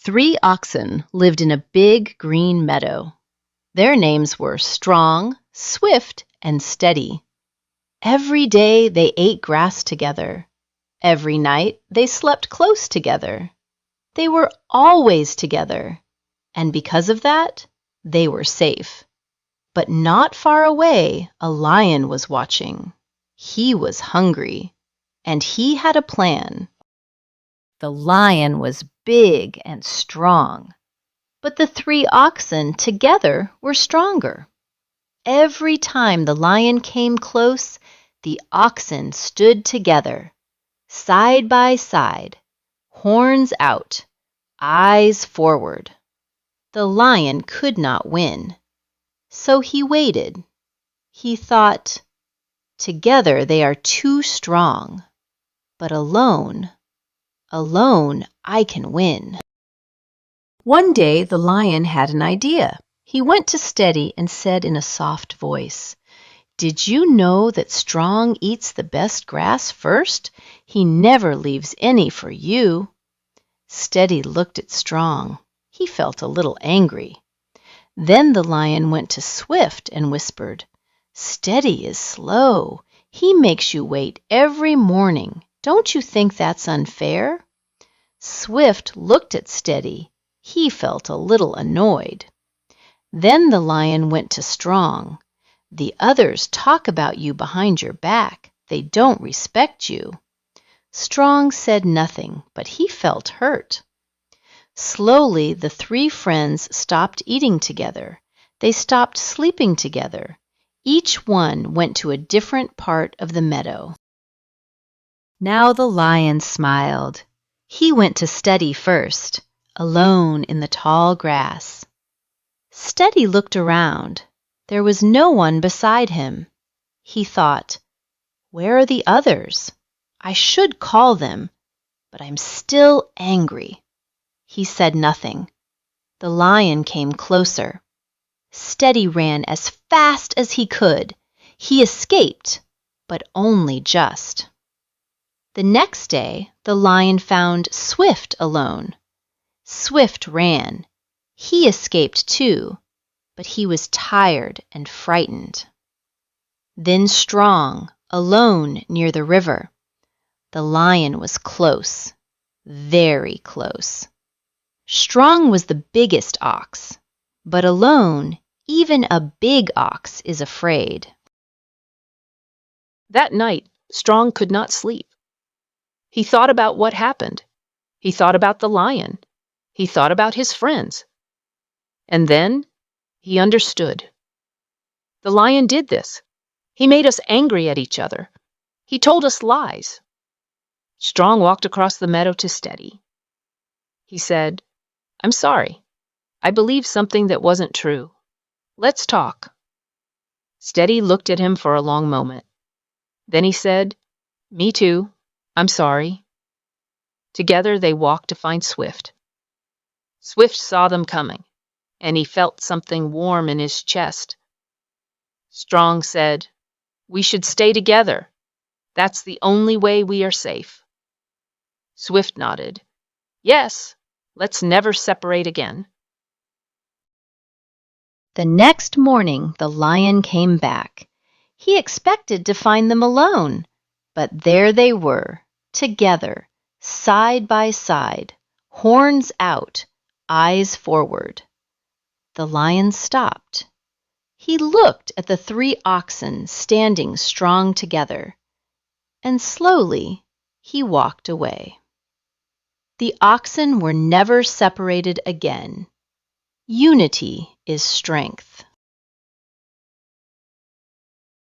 3 oxen lived in a big green meadow. Their names were Strong, Swift, and Steady. Every day they ate grass together. Every night they slept close together. They were always together, and because of that, they were safe. But not far away, a lion was watching. He was hungry, and he had a plan. The lion was big and strong, but the 3 oxen together were stronger. Every time the lion came close, the oxen stood together, side by side, horns out, eyes forward. The lion could not win, so he waited. He thought, "Together they are too strong, but alone I can win." One day the lion had an idea. He went to Steady and said in a soft voice, "Did you know that Strong eats the best grass first? He never leaves any for you." Steady looked at Strong. He felt a little angry. Then the lion went to Swift and whispered, "Steady is slow. He makes you wait every morning. Don't you think that's unfair?" Swift looked at Steady. He felt a little annoyed. Then the lion went to Strong. "The others talk about you behind your back. They don't respect you." Strong said nothing, but he felt hurt. Slowly, the 3 friends stopped eating together. They stopped sleeping together. Each one went to a different part of the meadow. Now the lion smiled. He went to Steady first, alone in the tall grass. Steady looked around. There was no one beside him. He thought, "Where are the others? I should call them, but I'm still angry." He said nothing. The lion came closer. Steady ran as fast as he could. He escaped, but only just. The next day, the lion found Swift alone. Swift ran. He escaped too, but he was tired and frightened. Then Strong, alone near the river. The lion was close, very close. Strong was the biggest ox, but alone, even a big ox is afraid. That night, Strong could not sleep. He thought about what happened. He thought about the lion. He thought about his friends. And then he understood. The lion did this. He made us angry at each other. He told us lies. Strong walked across the meadow to Steady. He said, "I'm sorry. I believed something that wasn't true. Let's talk." Steady looked at him for a long moment. Then he said, "Me too. I'm sorry." Together they walked to find Swift. Swift saw them coming, and he felt something warm in his chest. Strong said, "We should stay together. That's the only way we are safe." Swift nodded. "Yes, let's never separate again." The next morning, the lion came back. He expected to find them alone, but there they were, together, side by side, horns out, eyes forward. The lion stopped. He looked at the 3 oxen standing strong together, and slowly he walked away. The oxen were never separated again. Unity is strength.